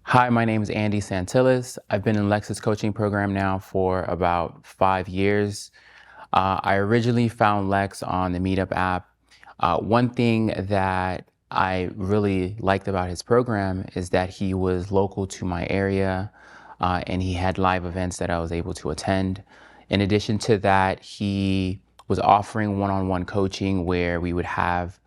Hi, my name is Andy Santillis. I've been in Lex's coaching program now for about 5 years. I originally found Lex on the Meetup app. One thing that I really liked about his program is that he was local to my area and he had live events that I was able to attend. In addition to that, he was offering one-on-one coaching where we would have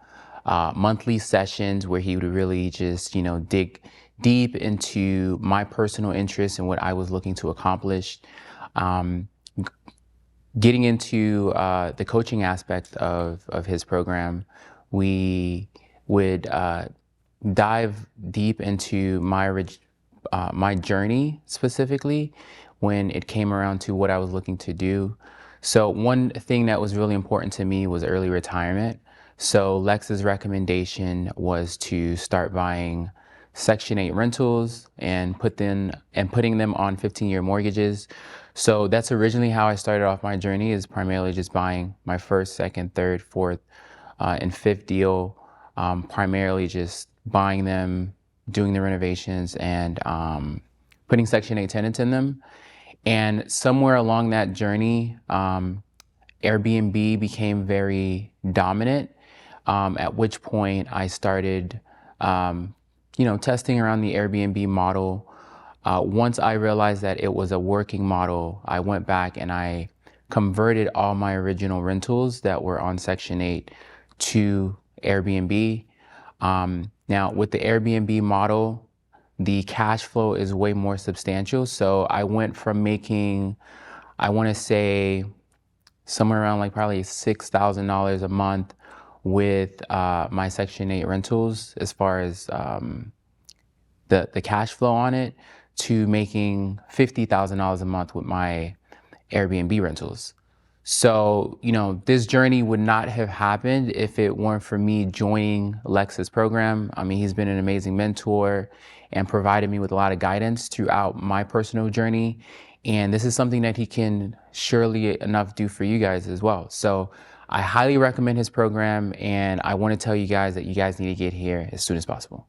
monthly sessions where he would really just, dig deep into my personal interests and what I was looking to accomplish. Um, Getting into the coaching aspect of his program, we would dive deep into my journey specifically when it came around to what I was looking to do. So one thing that was really important to me was early retirement. So Lex's recommendation was to start buying Section 8 rentals and putting them on 15-year mortgages. So that's originally how I started off my journey, is primarily just buying my first, second, third, fourth, and fifth deal, primarily just buying them, doing the renovations, and putting Section 8 tenants in them. And somewhere along that journey, Airbnb became very dominant, at which point I started, testing around the Airbnb model. Once I realized that it was a working model, I went back and I converted all my original rentals that were on Section 8 to Airbnb. Now, with the Airbnb model, the cash flow is way more substantial. So I went from making, I want to say, somewhere around like probably $6,000 a month with my Section 8 rentals as far as the cash flow on it, to making $50,000 a month with my Airbnb rentals. So, this journey would not have happened if it weren't for me joining Lex's program. I mean, he's been an amazing mentor and provided me with a lot of guidance throughout my personal journey. And this is something that he can surely enough do for you guys as well. So I highly recommend his program, and I want to tell you guys that you guys need to get here as soon as possible.